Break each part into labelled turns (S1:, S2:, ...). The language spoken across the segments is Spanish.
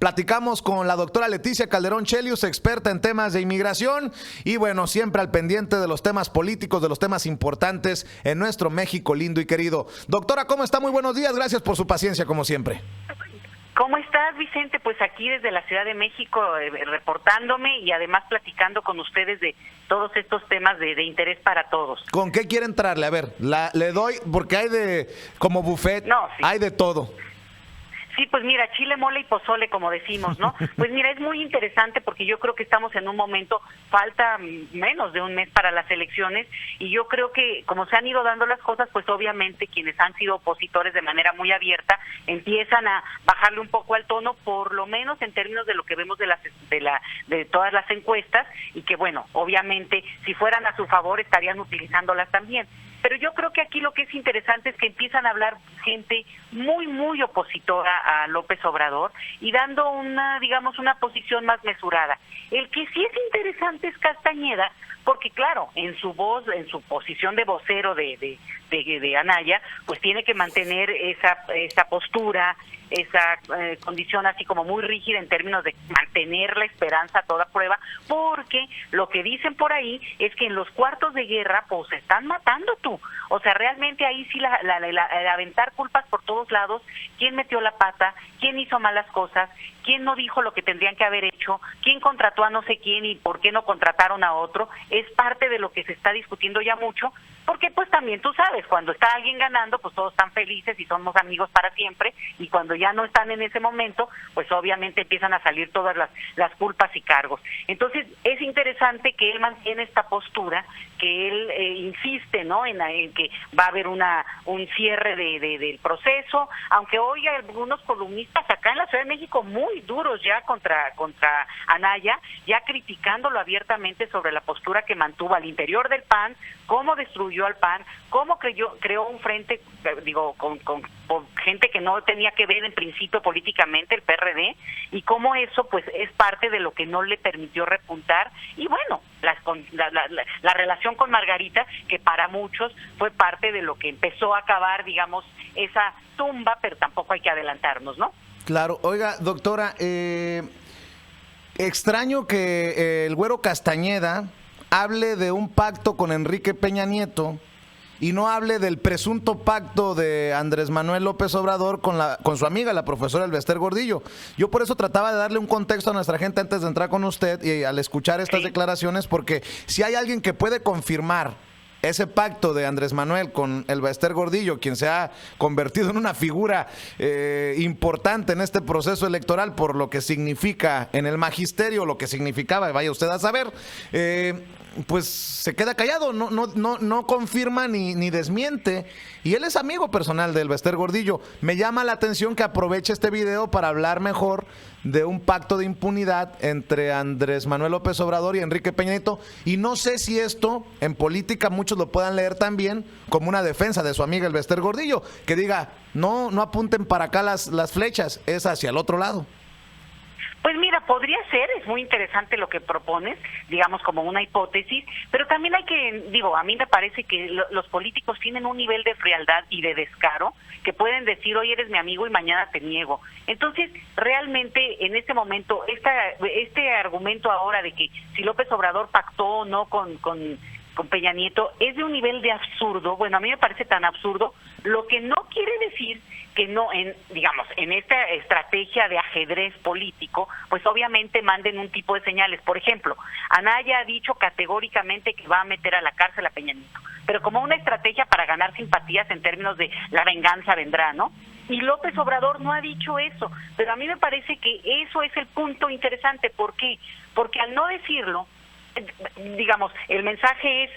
S1: Platicamos con la doctora Leticia Calderón Chelius, experta en temas de inmigración y bueno, siempre al pendiente de los temas políticos, de los temas importantes en nuestro México lindo y querido. Doctora, ¿cómo está? Muy buenos días, gracias por su paciencia como siempre.
S2: ¿Cómo estás, Vicente? Pues aquí desde la Ciudad de México reportándome y además platicando con ustedes de todos estos temas de interés para todos.
S1: ¿Con qué quiere entrarle? A ver, le doy, porque hay de, como buffet,
S2: no, sí.
S1: Hay de todo.
S2: Sí, pues mira, chile, mole y pozole, como decimos, ¿no? Pues mira, es muy interesante porque yo creo que estamos en un momento, falta menos de un mes para las elecciones y yo creo que como se han ido dando las cosas, pues obviamente quienes han sido opositores de manera muy abierta empiezan a bajarle un poco al tono, por lo menos en términos de lo que vemos de todas las encuestas y que bueno, obviamente si fueran a su favor estarían utilizándolas también. Pero yo creo que aquí lo que es interesante es que empiezan a hablar gente muy opositora a López Obrador y dando una posición más mesurada. El que sí es interesante es Castañeda, porque claro, en su voz, en su posición de vocero de Anaya, pues tiene que mantener esa postura, esa condición así como muy rígida en términos de mantener la esperanza a toda prueba, porque lo que dicen por ahí es que en los cuartos de guerra pues se están matando tú, o sea, realmente ahí sí el aventar culpas por todos lados, quién metió la pata, quién hizo malas cosas, quién no dijo lo que tendrían que haber hecho, quién contrató a no sé quién y por qué no contrataron a otro, es parte de lo que se está discutiendo ya mucho, porque pues también tú sabes, cuando está alguien ganando, pues todos están felices y somos amigos para siempre, y cuando ya no están en ese momento, pues obviamente empiezan a salir todas las culpas y cargos. Entonces es interesante que él mantiene esta postura, que él insiste, ¿no?, en que va a haber un cierre del proceso, aunque hoy hay algunos columnistas acá en la Ciudad de México muy duros ya contra Anaya, ya criticándolo abiertamente sobre la postura que mantuvo al interior del PAN, cómo destruyó al PAN, cómo creó un frente, con gente que no tenía que ver en principio políticamente, el PRD, y cómo eso pues es parte de lo que no le permitió repuntar, y bueno, la relación con Margarita, que para muchos fue parte de lo que empezó a acabar, digamos, esa tumba, pero tampoco hay que adelantarnos, ¿no?
S1: Claro, oiga, doctora, extraño que el güero Castañeda hable de un pacto con Enrique Peña Nieto y no hable del presunto pacto de Andrés Manuel López Obrador con su amiga, la profesora Elbester Gordillo. Yo por eso trataba de darle un contexto a nuestra gente antes de entrar con usted y al escuchar estas declaraciones, porque si hay alguien que puede confirmar ese pacto de Andrés Manuel con Elbester Gordillo, quien se ha convertido en una figura importante en este proceso electoral por lo que significa en el magisterio, lo que significaba, vaya usted a saber, pues se queda callado, no confirma ni desmiente, y él es amigo personal de Elbester Gordillo. Me llama la atención que aproveche este video para hablar mejor de un pacto de impunidad entre Andrés Manuel López Obrador y Enrique Peña Nieto, y no sé si esto en política muchos lo puedan leer también como una defensa de su amiga Elbester Gordillo, que diga, no apunten para acá las flechas, es hacia el otro lado.
S2: Pues mira, podría ser, es muy interesante lo que propones, digamos como una hipótesis, pero también hay que, a mí me parece que los políticos tienen un nivel de frialdad y de descaro que pueden decir, hoy eres mi amigo y mañana te niego. Entonces, realmente en este momento, este argumento ahora de que si López Obrador pactó o no con Peña Nieto es de un nivel de absurdo. Bueno, a mí me parece tan absurdo, lo que no quiere decir que no, en esta estrategia de ajedrez político, pues obviamente manden un tipo de señales. Por ejemplo, Anaya ha dicho categóricamente que va a meter a la cárcel a Peña Nieto, pero como una estrategia para ganar simpatías en términos de la venganza vendrá, ¿no? Y López Obrador no ha dicho eso, pero a mí me parece que eso es el punto interesante. ¿Por qué? Porque al no decirlo, el mensaje es,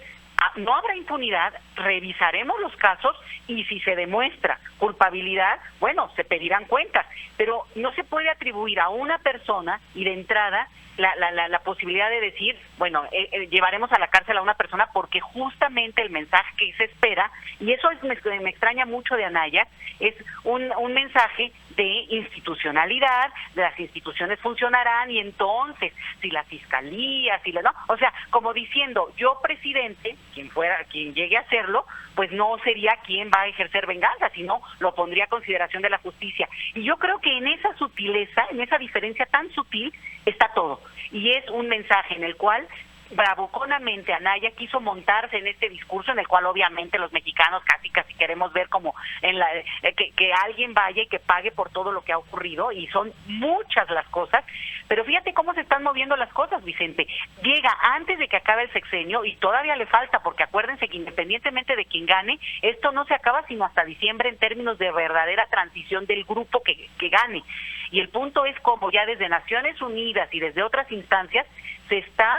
S2: no habrá impunidad, revisaremos los casos y si se demuestra culpabilidad, bueno, se pedirán cuentas, pero no se puede atribuir a una persona y de entrada la posibilidad de decir, bueno, llevaremos a la cárcel a una persona porque justamente el mensaje que se espera, y eso me extraña mucho de Anaya, es un mensaje de institucionalidad, de las instituciones funcionarán y entonces si la fiscalía, no, o sea, como diciendo, yo presidente, quien llegue a hacerlo, pues no sería quien va a ejercer venganza, sino lo pondría a consideración de la justicia. Y yo creo que en esa sutileza, en esa diferencia tan sutil, está todo. Y es un mensaje en el cual bravuconamente Anaya quiso montarse en este discurso en el cual obviamente los mexicanos casi queremos ver como que alguien vaya y que pague por todo lo que ha ocurrido, y son muchas las cosas, pero fíjate cómo se están moviendo las cosas, Vicente. Llega antes de que acabe el sexenio y todavía le falta, porque acuérdense que independientemente de quien gane, esto no se acaba sino hasta diciembre en términos de verdadera transición del grupo que gane. Y el punto es como ya desde Naciones Unidas y desde otras instancias se está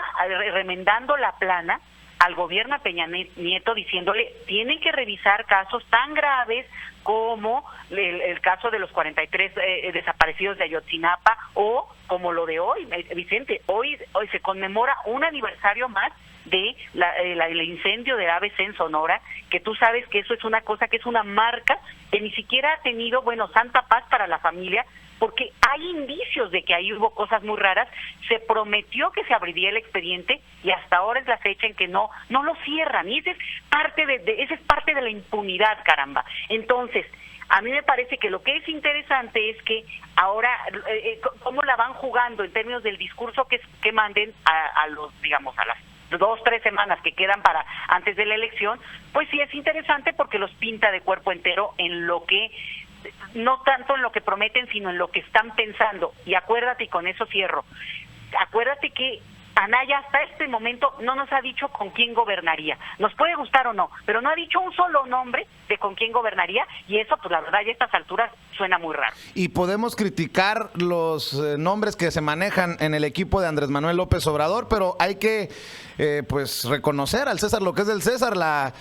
S2: remendando la plana al gobierno de Peña Nieto diciéndole, tienen que revisar casos tan graves como el caso de los 43 desaparecidos de Ayotzinapa, o como lo de hoy, Vicente, hoy se conmemora un aniversario más de el incendio de ABC en Sonora, que tú sabes que eso es una cosa que es una marca que ni siquiera ha tenido, santa paz para la familia, porque hay indicios de que ahí hubo cosas muy raras. Se prometió que se abriría el expediente y hasta ahora es la fecha en que no lo cierran, y esa es parte de la impunidad, caramba. Entonces, a mí me parece que lo que es interesante es que ahora cómo la van jugando en términos del discurso que manden a los, digamos, a las 2-3 semanas que quedan para antes de la elección, pues sí es interesante porque los pinta de cuerpo entero en lo que, no tanto en lo que prometen, sino en lo que están pensando. Y acuérdate, y con eso cierro, acuérdate que Anaya hasta este momento no nos ha dicho con quién gobernaría. Nos puede gustar o no, pero no ha dicho un solo nombre de con quién gobernaría, y eso, pues la verdad, ya a estas alturas suena muy raro.
S1: Y podemos criticar los nombres que se manejan en el equipo de Andrés Manuel López Obrador, pero hay que pues reconocer al César lo que es del César, la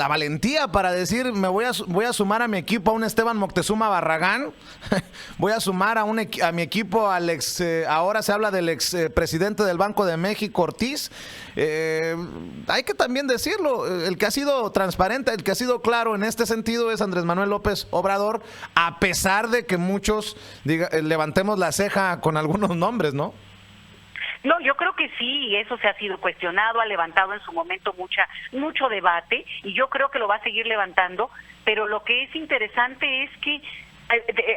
S1: valentía para decir, voy a sumar a mi equipo a un Esteban Moctezuma Barragán, voy a sumar a mi equipo al ahora se habla del ex presidente del Banco de México, Ortiz. Hay que también decirlo, el que ha sido transparente, el que ha sido claro en este sentido es Andrés Manuel López Obrador, a pesar de que muchos levantemos la ceja con algunos nombres, ¿no?
S2: No, yo creo que sí, eso se ha sido cuestionado, ha levantado en su momento mucho debate, y yo creo que lo va a seguir levantando, pero lo que es interesante es que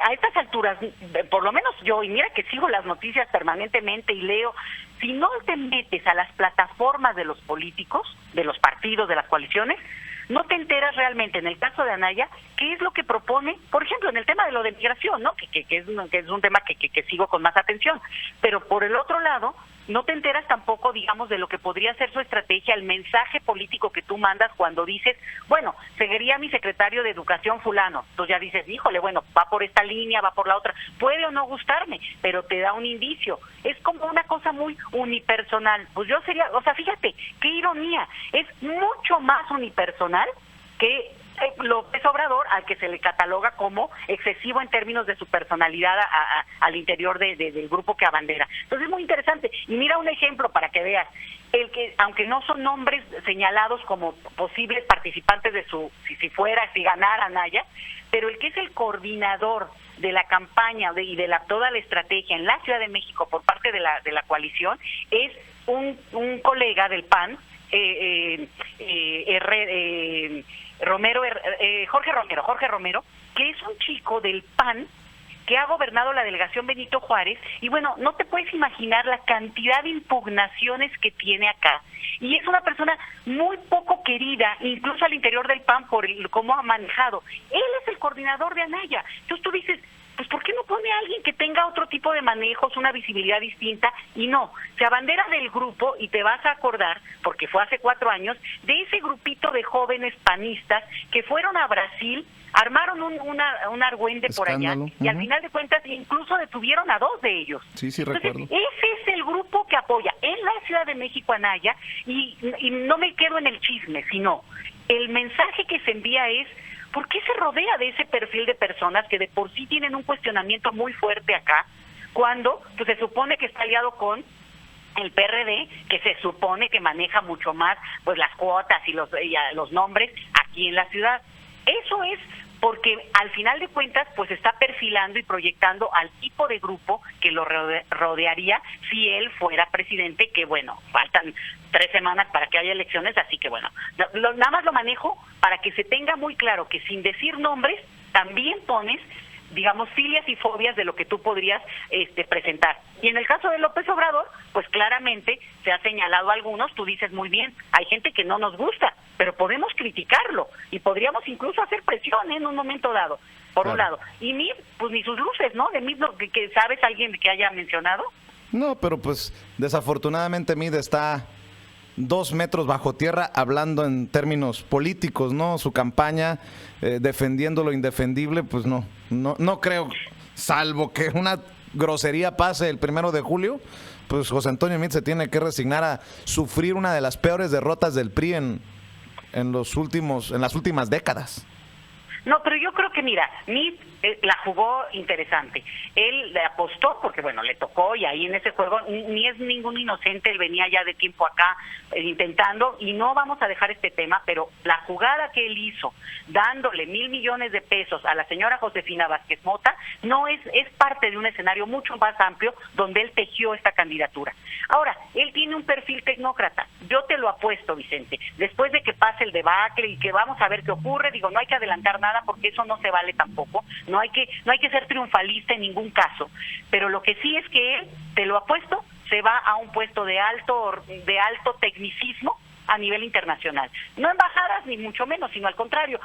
S2: a estas alturas, por lo menos yo, y mira que sigo las noticias permanentemente y leo, si no te metes a las plataformas de los políticos, de los partidos, de las coaliciones, no te enteras realmente, en el caso de Anaya, qué es lo que propone, por ejemplo, en el tema de lo de migración, ¿no? Que es un tema que sigo con más atención, pero por el otro lado, no te enteras tampoco, digamos, de lo que podría ser su estrategia, el mensaje político que tú mandas cuando dices, bueno, seguiría mi secretario de Educación fulano. Entonces ya dices, híjole, bueno, va por esta línea, va por la otra. Puede o no gustarme, pero te da un indicio. Es como una cosa muy unipersonal. Pues yo sería, o sea, fíjate, qué ironía. Es mucho más unipersonal que López Obrador, al que se le cataloga como excesivo en términos de su personalidad al interior del grupo que abandera. Entonces es muy interesante. Y mira un ejemplo para que veas, el que, aunque no son nombres señalados como posibles participantes de si ganara Anaya, pero el que es el coordinador de la campaña y de toda la estrategia en la Ciudad de México por parte de la coalición es un colega del PAN, Jorge Romero, que es un chico del PAN que ha gobernado la delegación Benito Juárez, y bueno, no te puedes imaginar la cantidad de impugnaciones que tiene acá, y es una persona muy poco querida, incluso al interior del PAN, por cómo ha manejado. Él es el coordinador de Anaya. Entonces tú dices, pues ¿por qué no pone a alguien que tenga otro tipo de manejos, una visibilidad distinta? Y no, se abandera del grupo, y te vas a acordar, porque fue hace 4 años, de ese grupito de jóvenes panistas que fueron a Brasil, armaron un argüende por allá, y al final de cuentas incluso detuvieron a 2 de ellos.
S1: Sí,
S2: Entonces,
S1: recuerdo.
S2: ese es el grupo que apoya en la Ciudad de México Anaya, y no me quedo en el chisme, sino el mensaje que se envía es, ¿por qué se rodea de ese perfil de personas que de por sí tienen un cuestionamiento muy fuerte acá? cuando pues se supone que está aliado con el PRD, que se supone que maneja mucho más pues las cuotas y los nombres aquí en la ciudad. Eso es porque al final de cuentas pues está perfilando y proyectando al tipo de grupo que lo rodearía si él fuera presidente, que bueno, faltan 3 semanas para que haya elecciones, así que bueno, nada más lo manejo para que se tenga muy claro que sin decir nombres también pones, digamos, filias y fobias de lo que tú podrías presentar. Y en el caso de López Obrador, pues claramente se ha señalado a algunos, tú dices muy bien, hay gente que no nos gusta, pero podemos criticarlo y podríamos incluso hacer presión en un momento dado, por un lado. Y Mid, pues ni sus luces, ¿no? De Mid, que ¿sabes alguien que haya mencionado?
S1: No, pero pues desafortunadamente Mid está 2 metros bajo tierra hablando en términos políticos, ¿no? Su campaña defendiendo lo indefendible, pues no creo, salvo que una grosería pase el 1 de julio, pues José Antonio Meade se tiene que resignar a sufrir una de las peores derrotas del PRI en las últimas décadas.
S2: No, pero yo creo que mira, Meade la jugó interesante. Él le apostó porque bueno, le tocó y ahí en ese juego ni es ningún inocente, él venía ya de tiempo acá intentando y no vamos a dejar este tema, pero la jugada que él hizo dándole 1,000 millones de pesos a la señora Josefina Vázquez Mota no es parte de un escenario mucho más amplio donde él tejió esta candidatura. Ahora, él tiene un perfil tecnócrata, yo te lo apuesto, Vicente, después de que pase el debacle y que vamos a ver qué ocurre, digo, no hay que adelantar nada porque eso no se vale tampoco. No hay que ser triunfalista en ningún caso, pero lo que sí es que él, te lo apuesto, se va a un puesto de alto tecnicismo a nivel internacional. No embajadas ni mucho menos, sino al contrario,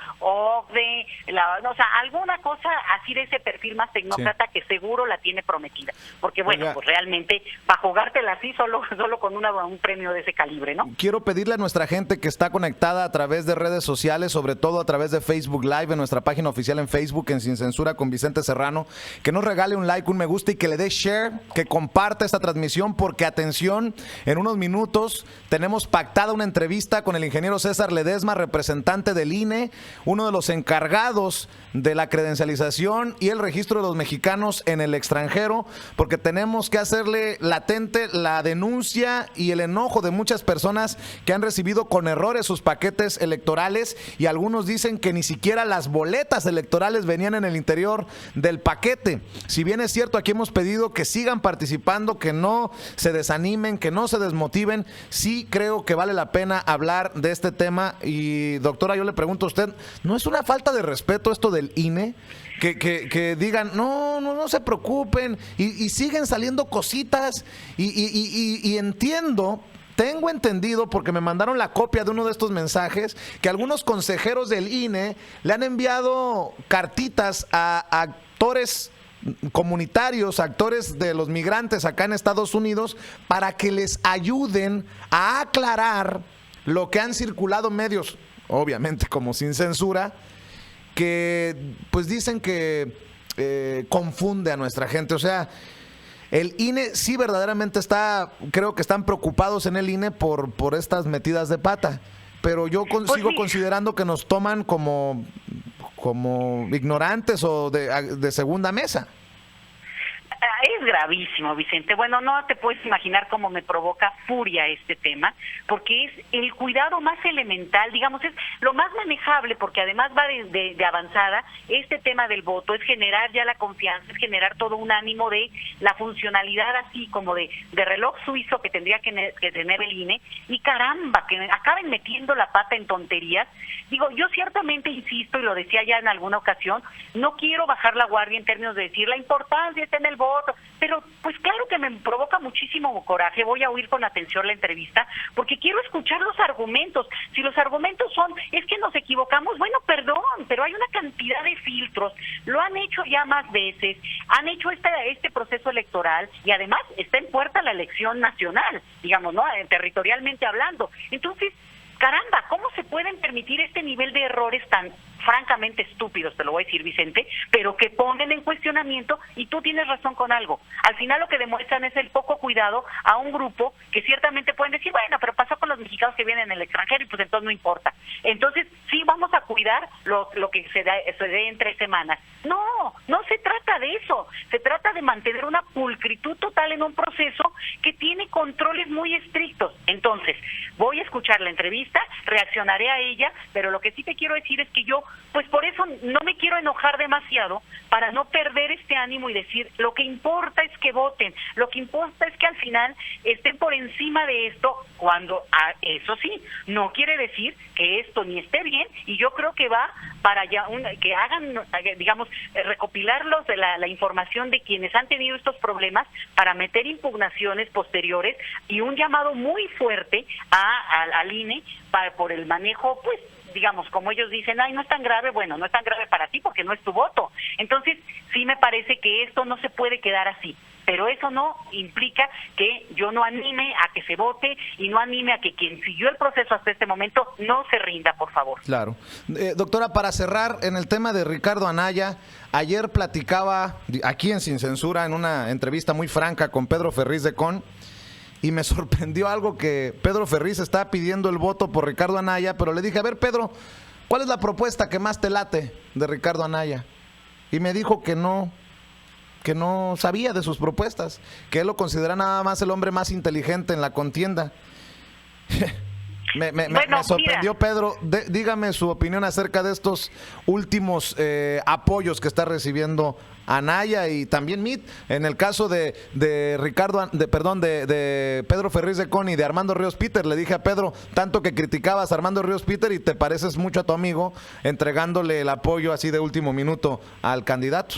S2: alguna cosa así de ese perfil más tecnócrata que seguro la tiene prometida. Porque bueno, pues realmente para jugártela así solo con un premio de ese calibre, ¿no?
S1: Quiero pedirle a nuestra gente que está conectada a través de redes sociales, sobre todo a través de Facebook Live, en nuestra página oficial en Facebook, en Sin Censura con Vicente Serrano, que nos regale un like, un me gusta y que le dé share, que comparta esta transmisión, porque atención, en unos minutos tenemos pactada una entrevista con el ingeniero César Ledesma, representante del INE, uno de los encargados de la credencialización y el registro de los mexicanos en el extranjero, porque tenemos que hacerle latente la denuncia y el enojo de muchas personas que han recibido con errores sus paquetes electorales, y algunos dicen que ni siquiera las boletas electorales venían en el interior del paquete. Si bien es cierto, aquí hemos pedido que sigan participando, que no se desanimen, que no se desmotiven, sí creo que vale la pena hablar de este tema. Y doctora, yo le pregunto a usted, ¿no es una falta de respeto esto del INE? Que digan, no se preocupen, y siguen saliendo cositas, y entiendo, tengo entendido, porque me mandaron la copia de uno de estos mensajes, que algunos consejeros del INE le han enviado cartitas a actores comunitarios, actores de los migrantes acá en Estados Unidos, para que les ayuden a aclarar lo que han circulado medios, obviamente como Sin Censura, que pues dicen que confunde a nuestra gente. O sea, el INE sí verdaderamente creo que están preocupados en el INE por estas metidas de pata, pero yo sigo considerando que nos toman como ignorantes o de segunda mesa.
S2: Es gravísimo, Vicente. Bueno, no te puedes imaginar cómo me provoca furia este tema, porque es el cuidado más elemental, digamos, es lo más manejable, porque además va de avanzada. Este tema del voto es generar ya la confianza, es generar todo un ánimo de la funcionalidad así como de reloj suizo que tendría que tener el INE, y caramba, que acaben metiendo la pata en tonterías. Digo, yo ciertamente insisto, y lo decía ya en alguna ocasión, no quiero bajar la guardia en términos de decir la importancia está en el voto, pero pues claro que me provoca muchísimo coraje. Voy a oír con atención la entrevista porque quiero escuchar los argumentos. Si los argumentos son, es que nos equivocamos, bueno, perdón, pero hay una cantidad de filtros, lo han hecho ya más veces, han hecho este proceso electoral, y además está en puerta la elección nacional, digamos, ¿no? Territorialmente hablando. Entonces, caramba, ¿cómo se pueden permitir este nivel de errores tan francamente estúpidos, te lo voy a decir, Vicente, pero que ponen en cuestionamiento, y tú tienes razón con algo. Al final lo que demuestran es el poco cuidado a un grupo que ciertamente pueden decir, bueno, pero pasó con los mexicanos que vienen en el extranjero y pues entonces no importa. Entonces, sí, vamos a cuidar lo que se dé en 3 semanas. No se trata de eso. Se trata de mantener una pulcritud total en un proceso que tiene controles muy estrictos. Entonces, voy a escuchar la entrevista, reaccionaré a ella, pero lo que sí te quiero decir es que yo, pues por eso no me quiero enojar demasiado, para no perder este ánimo y decir, lo que importa es que voten, lo que importa es que al final estén por encima de esto, cuando eso sí, no quiere decir que esto ni esté bien, y yo creo que va para allá, que hagan, digamos, recopilarlos de la información de quienes han tenido estos problemas para meter impugnaciones posteriores y un llamado muy fuerte al INE por el manejo, pues, digamos, como ellos dicen, ay, no es tan grave, bueno, no es tan grave para ti porque no es tu voto. Entonces, sí me parece que esto no se puede quedar así, pero eso no implica que yo no anime a que se vote y no anime a que quien siguió el proceso hasta este momento no se rinda, por favor.
S1: Claro. Doctora, para cerrar, en el tema de Ricardo Anaya, ayer platicaba aquí en Sin Censura, en una entrevista muy franca con Pedro Ferriz de Con, y me sorprendió algo, que Pedro Ferriz está pidiendo el voto por Ricardo Anaya, pero le dije, a ver, Pedro, ¿cuál es la propuesta que más te late de Ricardo Anaya? Y me dijo que no sabía de sus propuestas, que él lo considera nada más el hombre más inteligente en la contienda. Me sorprendió, mira. Pedro, dígame su opinión acerca de estos últimos apoyos que está recibiendo Anaya y también Mit. En el caso de Pedro Ferriz de Con y de Armando Ríos Peter, le dije a Pedro, tanto que criticabas a Armando Ríos Peter y te pareces mucho a tu amigo entregándole el apoyo así de último minuto al candidato.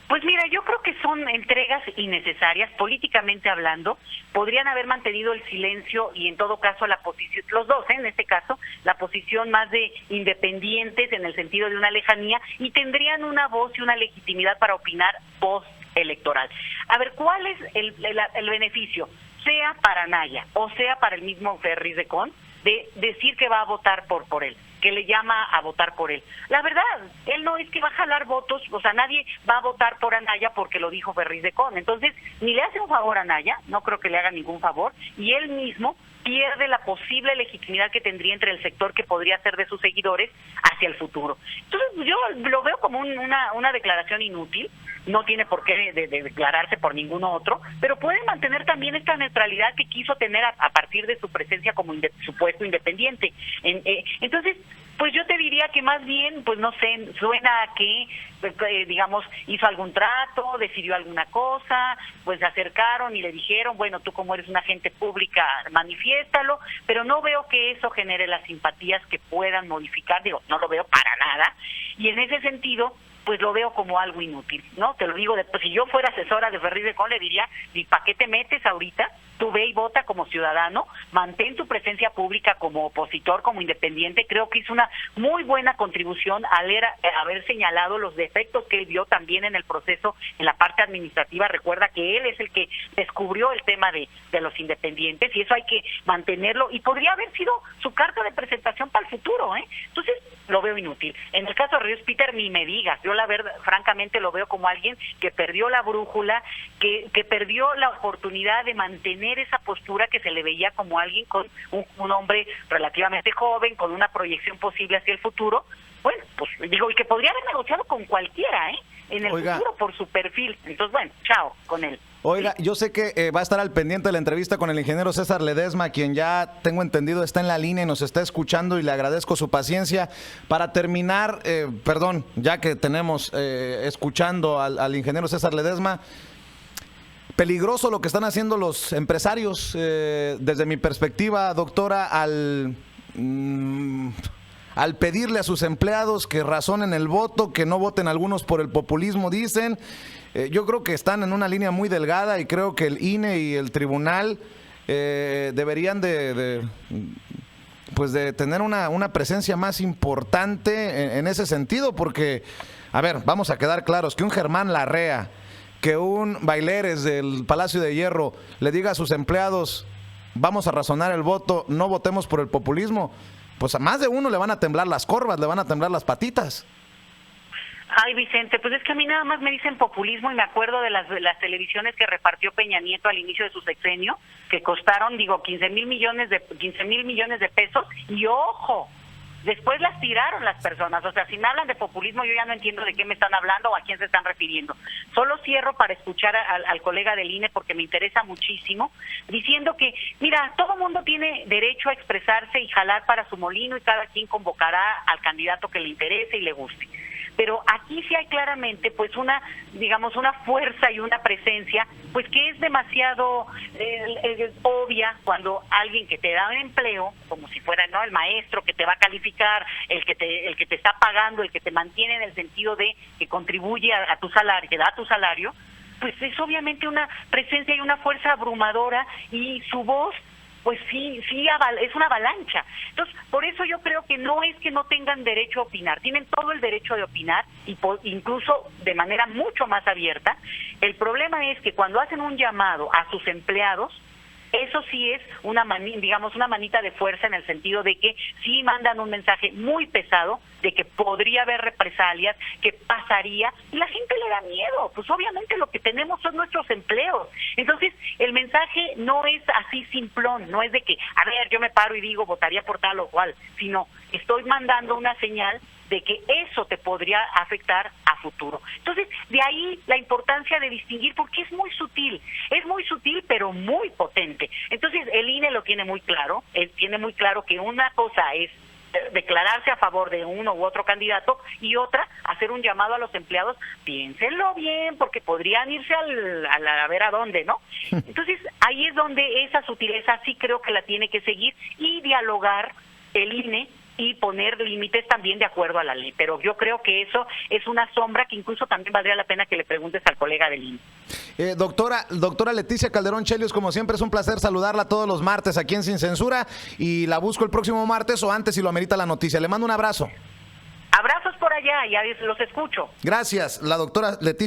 S2: Pues mira, yo creo que son entregas innecesarias, políticamente hablando. Podrían haber mantenido el silencio y en todo caso la posición, los dos, en este caso, la posición más de independientes en el sentido de una lejanía, y tendrían una voz y una legitimidad para opinar post-electoral. A ver, ¿cuál es el beneficio? Sea para Anaya o sea para el mismo Ferriz de Con, de decir que va a votar por él, que le llama a votar por él. La verdad, él no es que va a jalar votos, o sea, nadie va a votar por Anaya porque lo dijo Ferriz de Con. Entonces, ni le hace un favor a Anaya, no creo que le haga ningún favor, y él mismo pierde la posible legitimidad que tendría entre el sector que podría ser de sus seguidores hacia el futuro. Entonces, yo lo veo como una declaración inútil, no tiene por qué de declararse por ninguno otro, pero puede mantener también esta neutralidad que quiso tener a partir de su presencia como supuesto independiente. Entonces, pues yo te diría que más bien, pues no sé, suena a que, digamos, hizo algún trato, decidió alguna cosa, pues se acercaron y le dijeron, bueno, tú como eres una agente pública, manifiéstalo, pero no veo que eso genere las simpatías que puedan modificar, digo, no lo veo para nada, y en ese sentido, pues lo veo como algo inútil, ¿no? Te lo digo, pues si yo fuera asesora de Ferriz de Con, le diría, ¿y para qué te metes ahorita? Tú ve y vota como ciudadano, mantén tu presencia pública como opositor, como independiente. Creo que hizo una muy buena contribución al haber señalado los defectos que él vio también en el proceso, en la parte administrativa. Recuerda que él es el que descubrió el tema de los independientes, y eso hay que mantenerlo, y podría haber sido su carta de presentación para el futuro, ¿eh? Entonces, lo veo inútil. En el caso de Ríos Peter, ni me digas, yo la verdad, francamente lo veo como alguien que perdió la brújula, que perdió la oportunidad de mantener esa postura que se le veía como alguien con un hombre relativamente joven, con una proyección posible hacia el futuro. Bueno, pues digo, y que podría haber negociado con cualquiera, en el futuro por su perfil. Entonces, bueno, chao con él.
S1: Oiga, yo sé que va a estar al pendiente de la entrevista con el ingeniero César Ledesma, quien ya tengo entendido está en la línea y nos está escuchando, y le agradezco su paciencia. Para terminar, perdón, ya que tenemos escuchando al ingeniero César Ledesma, peligroso lo que están haciendo los empresarios, desde mi perspectiva, doctora, al pedirle a sus empleados que razonen el voto, que no voten algunos por el populismo, dicen. Yo creo que están en una línea muy delgada, y creo que el INE y el tribunal deberían de tener una presencia más importante en ese sentido, porque, a ver, vamos a quedar claros, que un Germán Larrea, que un Baileres del Palacio de Hierro le diga a sus empleados, vamos a razonar el voto, no votemos por el populismo. pues a más de uno le van a temblar las corvas, le van a temblar las patitas.
S2: Ay, Vicente, pues es que a mí nada más me dicen populismo y me acuerdo de las televisiones que repartió Peña Nieto al inicio de su sexenio, que costaron, 15,000 millones de pesos, y ojo, después las tiraron las personas. O sea, si me hablan de populismo, yo ya no entiendo de qué me están hablando o a quién se están refiriendo. Solo cierro para escuchar al colega del INE porque me interesa muchísimo, diciendo que, mira, todo mundo tiene derecho a expresarse y jalar para su molino y cada quien convocará al candidato que le interese y le guste. Pero aquí sí hay claramente pues una fuerza y una presencia pues que es demasiado obvia cuando alguien que te da un empleo, como si fuera el maestro que te va a calificar, el que te está pagando, el que te mantiene en el sentido de que contribuye a tu salario, que da tu salario, pues es obviamente una presencia y una fuerza abrumadora, y su voz pues sí, es una avalancha. Entonces, por eso yo creo que no es que no tengan derecho a opinar, tienen todo el derecho de opinar, y incluso de manera mucho más abierta. El problema es que cuando hacen un llamado a sus empleados, eso sí es una manita de fuerza, en el sentido de que sí mandan un mensaje muy pesado de que podría haber represalias, que pasaría, y la gente le da miedo. Pues obviamente lo que tenemos son nuestros empleos. Entonces, el mensaje no es así simplón, no es de que, a ver, yo me paro y digo, votaría por tal o cual, sino estoy mandando una señal de que eso te podría afectar a futuro. Entonces, de ahí la importancia de distinguir, porque es muy sutil pero muy potente. Entonces, el INE lo tiene muy claro, que una cosa es declararse a favor de uno u otro candidato, y otra, hacer un llamado a los empleados, piénsenlo bien, porque podrían irse a ver a dónde, ¿no? Entonces, ahí es donde esa sutileza sí creo que la tiene que seguir y dialogar el INE y poner límites también de acuerdo a la ley. Pero yo creo que eso es una sombra que incluso también valdría la pena que le preguntes al colega del INE.
S1: Doctora Leticia Calderón Chelios, como siempre es un placer saludarla todos los martes aquí en Sin Censura, y la busco el próximo martes o antes si lo amerita la noticia. Le mando un abrazo.
S2: Abrazos por allá, ya los escucho.
S1: Gracias, la doctora Leticia